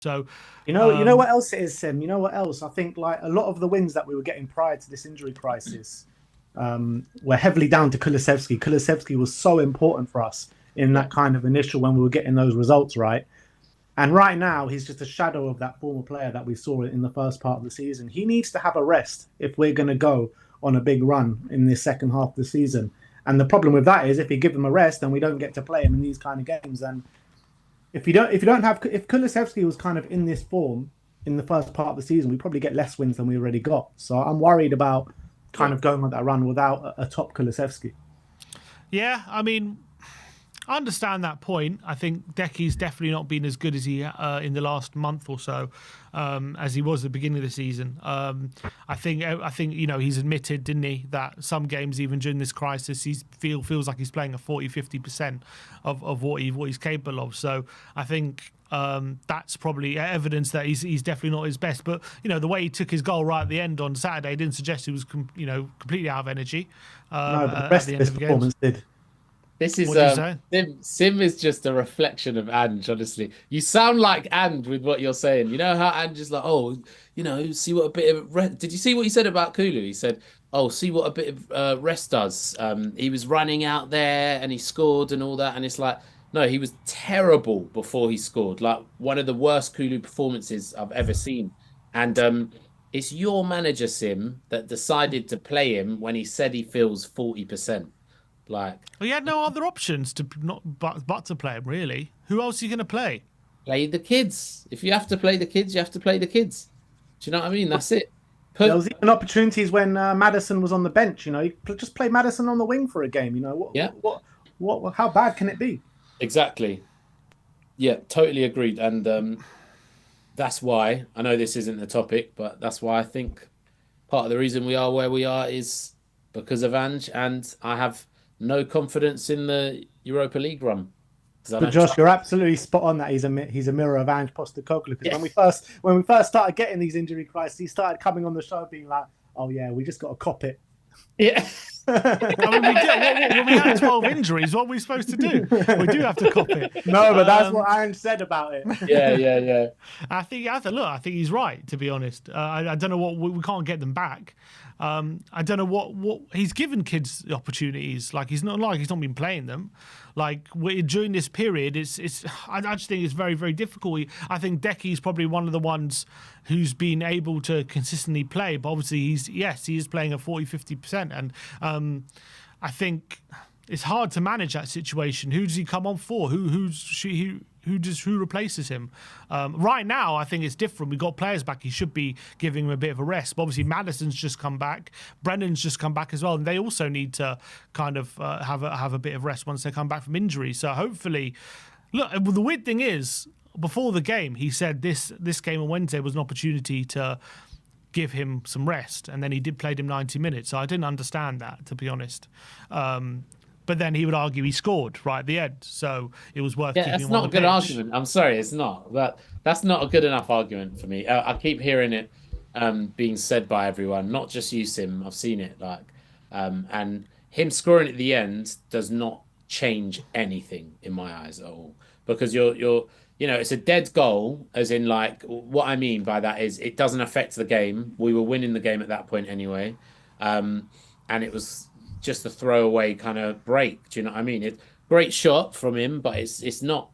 So, You know what else it is, Sim? You know what else? I think like a lot of the wins that we were getting prior to this injury crisis were heavily down to Kulusevski. Kulusevski was so important for us in Yeah. that kind of initial when we were getting those results right. And right now, he's just a shadow of that former player that we saw in the first part of the season. He needs to have a rest if we're going to go on a big run in the second half of the season. And the problem with that is if you give him a rest, then we don't get to play him in these kind of games. And if Kulusevski was kind of in this form in the first part of the season, we probably get less wins than we already got. So I'm worried about kind of going on that run without a top Kulusevski. yeah, I mean, I understand that point. I think Decky's definitely not been as good as he in the last month or so as he was at the beginning of the season. I think he's admitted, didn't he, that some games even during this crisis he feels like he's playing a 40-50% of what he's capable of. So I think that's probably evidence that he's definitely not his best. But the way he took his goal right at the end on Saturday didn't suggest he was completely out of energy. No, but the rest of his performance did. This is Sim is just a reflection of Ange, honestly. You sound like Ange with what you're saying. You know how Ange is like, see what a bit of rest. Did you see what he said about Kulu? He said, see what a bit of rest does. He was running out there and he scored and all that. And it's like, no, he was terrible before he scored. Like one of the worst Kulu performances I've ever seen. And it's your manager, Sim, that decided to play him when he said he feels 40%. Well, he had no other options but to play him, really. Who else are you going to play? Play the kids. If you have to play the kids, you have to play the kids. Do you know what I mean? That's it. There was even opportunities when Maddison was on the bench. You just play Maddison on the wing for a game. What? How bad can it be? Exactly. Yeah, totally agreed. And that's why I know this isn't the topic, but that's why I think part of the reason we are where we are is because of Ange, and I have no confidence in the Europa League run. But Josh, you're absolutely spot on that he's a mirror of Ange Postecoglou. Because when we first started getting these injury crises, he started coming on the show being like, "Oh yeah, we just got to cop it." Yeah. I mean, we did. When we had 12 injuries, what are we supposed to do? We do have to cop it. No, but that's what Ange said about it. Yeah. I think he's right, to be honest. I don't know what we can't get them back. I don't know what he's given kids the opportunities. Like he's not been playing them. Like during this period, I just think it's very, very difficult. I think Decky's probably one of the ones who's been able to consistently play, but obviously he is playing at 40-50%, and I think it's hard to manage that situation. Who does he come on for? Who replaces him? Right now, I think it's different. We've got players back. He should be giving him a bit of a rest. But obviously, Maddison's just come back. Brennan's just come back as well, and they also need to kind of have a bit of rest once they come back from injury. So hopefully, look. The weird thing is, before the game, he said this game on Wednesday was an opportunity to give him some rest, and then he played him 90 minutes. So I didn't understand that, to be honest. But then he would argue he scored right at the end, so it was worth. Yeah, that's not a good argument. I'm sorry, it's not. That's not a good enough argument for me. I keep hearing it being said by everyone, not just you, Sim. I've seen it and him scoring at the end does not change anything in my eyes at all, because you're it's a dead goal. As in, like, what I mean by that is it doesn't affect the game. We were winning the game at that point anyway, and it was just a throwaway kind of break. Do you know what I mean? It's great shot from him, but it's not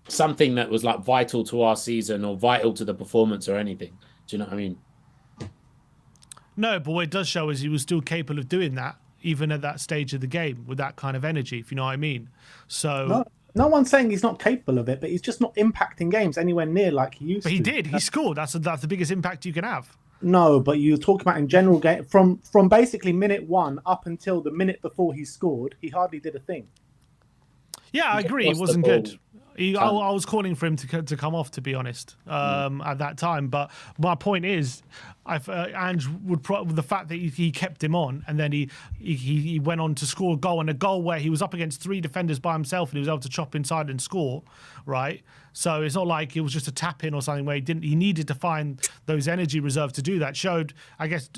something that was like vital to our season or vital to the performance or anything. Do you know what I mean? No, but what it does show is he was still capable of doing that, even at that stage of the game, with that kind of energy, if you know what I mean. So no one's saying he's not capable of it, but he's just not impacting games anywhere near like he used to. But he did. He scored. That's the biggest impact you can have. No, but you're talking about in general game from basically minute 1 up until the minute before he scored, he hardly did a thing. Yeah, I agree. It wasn't good. I was calling for him to come off, to be honest, at that time. But my point is, Ange the fact that he kept him on, and then he went on to score a goal, and a goal where he was up against 3 defenders by himself, and he was able to chop inside and score, right? So it's not like it was just a tap in or something where he needed to find those energy reserves to do that. Showed, I guess,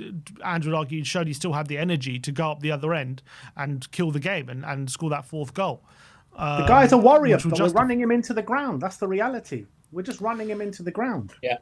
Andrew would argue, showed he still had the energy to go up the other end and kill the game and score that 4th goal. The guy's a warrior, but we're running him into the ground. That's the reality. We're just running him into the ground. Yeah.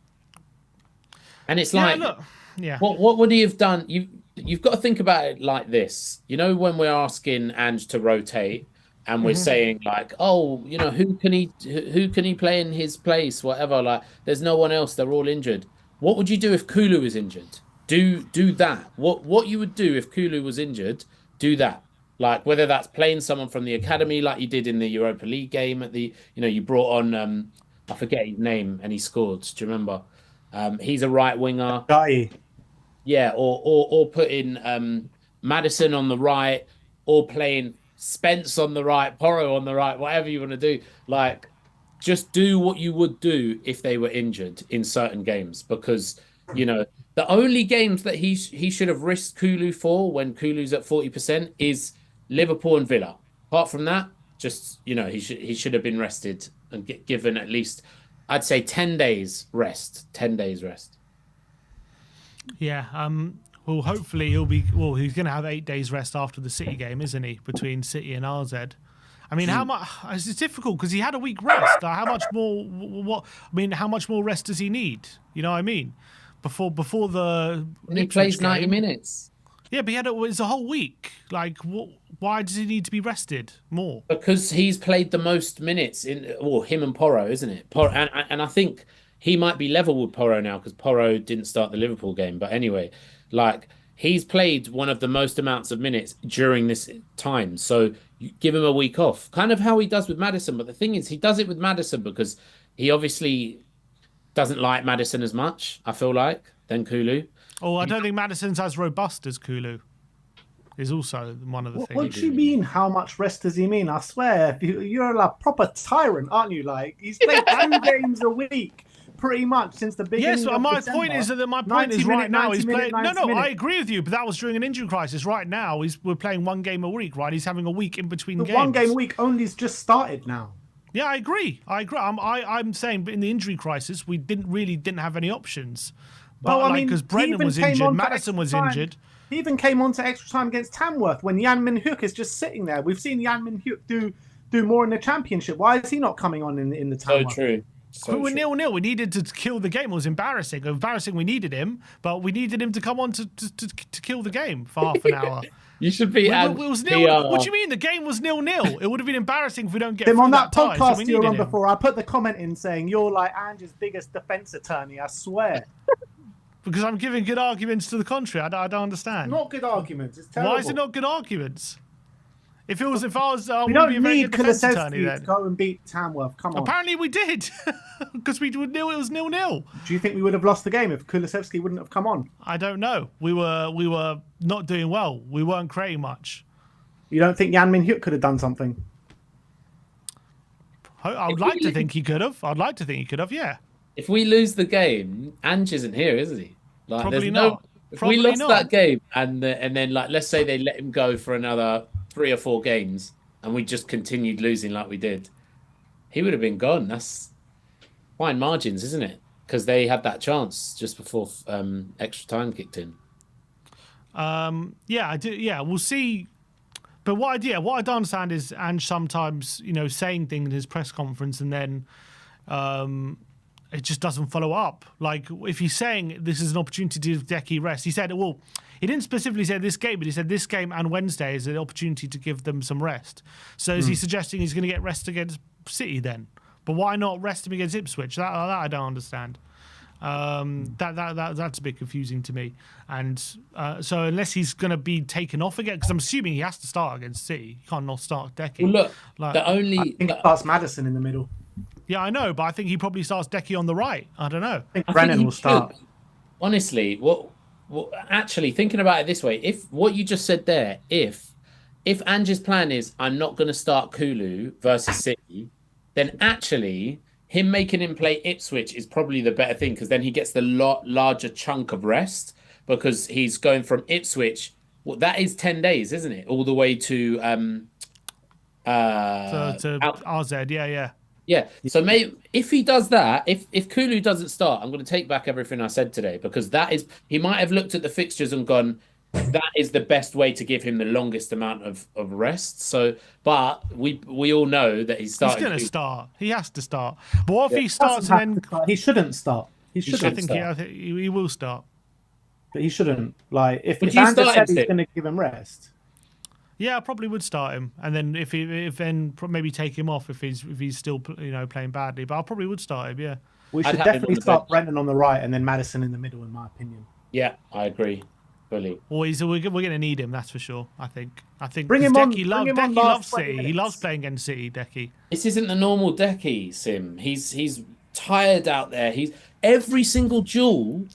And it's like, look, yeah. What would he have done? You've got to think about it like this. You know, when we're asking Ange to rotate, and we're saying like, oh, you know, who can he play in his place? Whatever. Like, there's no one else. They're all injured. What would you do if Kulu was injured? Do that. What you would do if Kulu was injured? Do that. Like, whether that's playing someone from the academy, like you did in the Europa League game at the, you know, you brought on I forget his name and he scored. Do you remember? He's a right winger. Guy. Yeah, or putting Maddison on the right, or playing Spence on the right, Porro on the right, whatever you want to do. Like, just do what you would do if they were injured in certain games, because, you know, the only games that he should have risked Kulu for when Kulu's at 40% is Liverpool and Villa. Apart from that, just, you know, he should have been rested and given at least, I'd say, 10 days rest. 10 days rest. Yeah. Well, hopefully he'll be. Well, he's going to have 8 days rest after the City game, isn't he? Between City and RZ. I mean, how much? It's difficult because he had a week rest. How much more? What? I mean, how much more rest does he need? You know what I mean? Before the. And he plays 90 minutes. Yeah, but it's a whole week. Like, why does he need to be rested more? Because he's played the most minutes him and Porro, isn't it? And I think he might be level with Porro now because Porro didn't start the Liverpool game. But anyway, like, he's played one of the most amounts of minutes during this time. So you give him a week off, kind of how he does with Maddison. But the thing is, he does it with Maddison because he obviously doesn't like Maddison as much, I feel like, than Kulu. Oh, I don't think Maddison's as robust as Kulu. Is also one of the things. What do you mean? How much rest does he mean? I swear, you're a proper tyrant, aren't you? Like, he's played 2 games a week, pretty much since the beginning. Yes, of my December. point is that my point is right now he's playing. No, minutes. I agree with you, but that was during an injury crisis. Right now, we're playing 1 game a week. Right, he's having a week in between games. 1 game a week only's just started now. Yeah, I agree. I'm saying, but in the injury crisis, we didn't have any options. But well, I mean, because Brennan was injured, Maddison was injured. He even came on to extra time against Tamworth when Jan Min-hyuk is just sitting there. We've seen Jan Min-hyuk do more in the Championship. Why is he not coming on in the Tamworth? So true. We were 0-0. We needed to kill the game. It was embarrassing. Embarrassing we needed him, but we needed him to come on to kill the game for half an hour. You should be. It was 0-0. What do you mean? The game was 0-0. It would have been embarrassing if we don't get him through on that tie, podcast so you were on before. I put the comment in saying you're like Ange's biggest defense attorney. I swear. Because I'm giving good arguments to the contrary. I don't understand. Not good arguments. It's terrible. Why is it not good arguments? If I was, we don't need Kulusevski to go and beat Tamworth. Come on. Apparently we did, because it was 0-0. Do you think we would have lost the game if Kulusevski wouldn't have come on? I don't know. We were not doing well. We weren't creating much. You don't think Jan Min-hyuk could have done something? I would like to think he could have. I'd like to think he could have. Yeah. If we lose the game, Ange isn't here, isn't he? Like, probably not. If probably we lost not. that game and then, like, let's say they let him go for another 3 or 4 games and we just continued losing like we did, he would have been gone. That's fine margins, isn't it? Because they had that chance just before extra time kicked in. Yeah, I do. Yeah, we'll see. But what I don't understand is Ange sometimes, saying things in his press conference and then it just doesn't follow up. Like, if he's saying this is an opportunity to give Decky rest, he said, well, he didn't specifically say this game, but he said this game and Wednesday is an opportunity to give them some rest. So is he suggesting he's going to get rest against City then? But why not rest him against Ipswich? That I don't understand. That's a bit confusing to me. And so unless he's going to be taken off again, because I'm assuming he has to start against City. He can't not start Decky. Well, look, I think he starts Maddison in the middle. Yeah, I know, but I think he probably starts Decky on the right. I don't know. I think Brennan will start. Honestly, actually, thinking about it this way, if what you just said there, if Ange's plan is I'm not going to start Kulu versus City, then actually him making him play Ipswich is probably the better thing, because then he gets the larger chunk of rest, because he's going from Ipswich. Well, that is 10 days, isn't it? All the way to RZ. Yeah. Yeah. So maybe if he does that, if Kulu doesn't start, I'm going to take back everything I said today, because he might have looked at the fixtures and gone, that is the best way to give him the longest amount of rest. So, but we all know that he's starting. He's going to start. He has to start. But what if he He starts doesn't and have then? to start. He shouldn't start. He I shouldn't think start. he will start. But he shouldn't. Like if Would you Anders start said him, he's Sid? going to give him rest, Yeah, I probably would start him, and then if maybe take him off if he's still playing badly. But I probably would start him. Yeah. we I'd should have him on definitely the start bench. Brennan on the right and then Madison in the middle, in my opinion. Yeah, I agree fully. Or we're going to need him. That's for sure. I think. Bring 'cause him on- Decky bring him on Decky last loves 20 City. He minutes. loves playing against City. Decky. This isn't the normal Decky, Sim. He's tired out there. He's every single duel.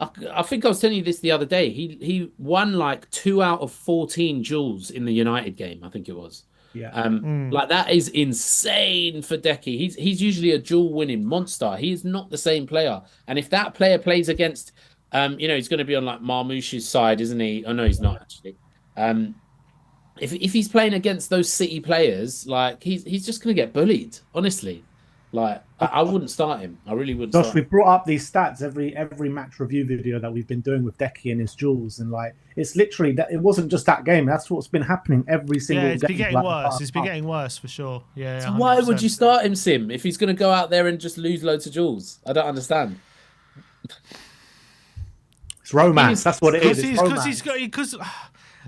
I think I was telling you this the other day. He won like 2 out of 14 duels in the United game. I think it was. Yeah. Like that is insane for Decky. He's usually a duel winning monster. He is not the same player. And if that player plays against, he's going to be on like Marmoush's side, isn't he? Oh no, he's not actually. If he's playing against those City players, like he's just going to get bullied. Honestly, like I wouldn't start him. I really wouldn't. Josh, Start we him. brought up these stats every match review video that we've been doing with Decky and his duels, and like it's literally that it wasn't just that game. That's what's been happening every single Yeah, it's game. been getting like, the worse. past It's been month. getting worse for sure. Yeah. So why would 100%. you start him, Sim, if he's going to go out there and just lose loads of duels? I don't understand. It's romance. That's what it is. It's romance. Because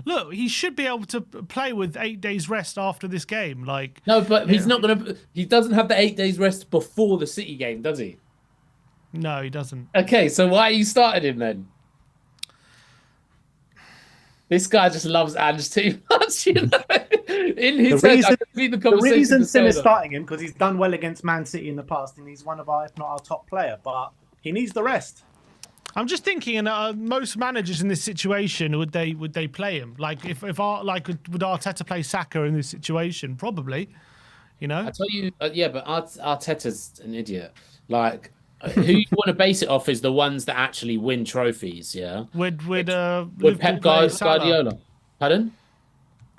look, he should be able to play with 8 days rest after this game. Like No, but he's not going to. He doesn't have the 8 days rest before the City game, does he? no, he doesn't. Okay, so why are you starting him then? This guy just loves Ange too much, you know. In his head, I can see the The conversation. reason that's Sim is going on. starting him because he's done well against Man City in the past, and he's one of our, if not our top player. But he needs the rest. I'm just thinking, and most managers in this situation would they play him? Like if would Arteta play Saka in this situation? Probably, you know. I tell you, yeah, but Arteta's an idiot. Like, who you want to base it off is the ones that actually win trophies. Yeah, Would with Pep Guardiola. Pardon?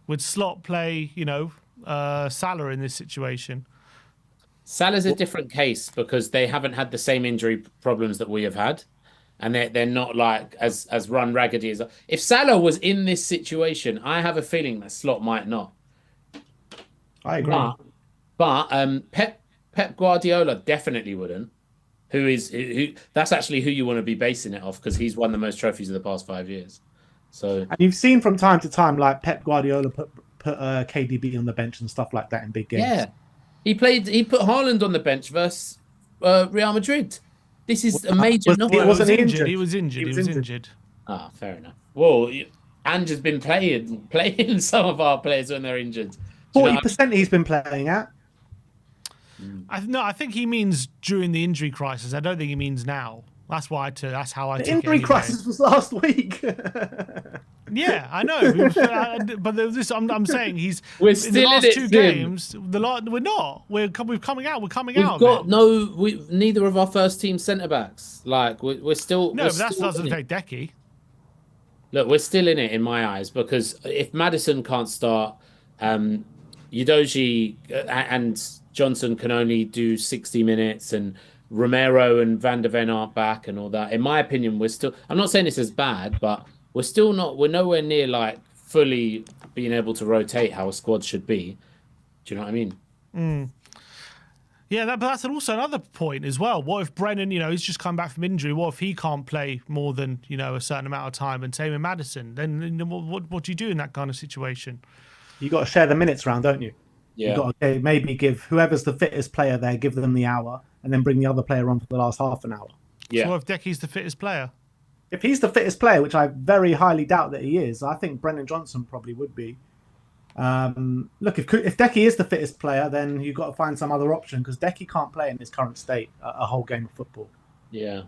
Would Slot play? Salah in this situation? Salah's a different case because they haven't had the same injury problems that we have had. And they're not like as run raggedy as. If Salah was in this situation, I have a feeling that Slot might not. I agree. But Pep Guardiola definitely wouldn't. Who? That's actually who you want to be basing it off because he's won the most trophies of the past 5 years. So And you've seen from time to time, like Pep Guardiola put KDB on the bench and stuff like that in big games. yeah, he put Haaland on the bench versus Real Madrid. This is a major knock. Wasn't he injured? He was injured. Ah, fair enough. Well, Ange has been playing some of our players when they're injured. Do you know what 40% he's been playing at. I think he means during the injury crisis. I don't think he means now. That's how I The take it injury anyway. crisis was last week. Yeah, I know, but I'm saying We're in still the in last it, two Sim. games. We're not. We're coming out. We're coming We've out. got of it. neither of our first team centre backs. Like we're still. No, we're but that still doesn't in it. affect Decky. Look, we're still in it in my eyes because if Maddison can't start, Udogie and Johnson can only do 60 minutes, and Romero and Van der Ven aren't back, and all that. In my opinion, we're still. I'm not saying this is bad, but we're still not. We're nowhere near like fully being able to rotate how a squad should be. Do you know what I mean? Yeah, but that's also another point as well. What if Brennan, he's just come back from injury? What if he can't play more than a certain amount of time? And same with Madison. Then what do you do in that kind of situation? You got to share the minutes round, don't you? Yeah. You got to maybe give whoever's the fittest player there, give them the hour, and then bring the other player on for the last half an hour. Yeah. So what if Decky's the fittest player? If he's the fittest player, which I very highly doubt that he is, I think Brennan Johnson probably would be. Look, if Decky is the fittest player, then you've got to find some other option because Decky can't play in his current state a whole game of football. Yeah.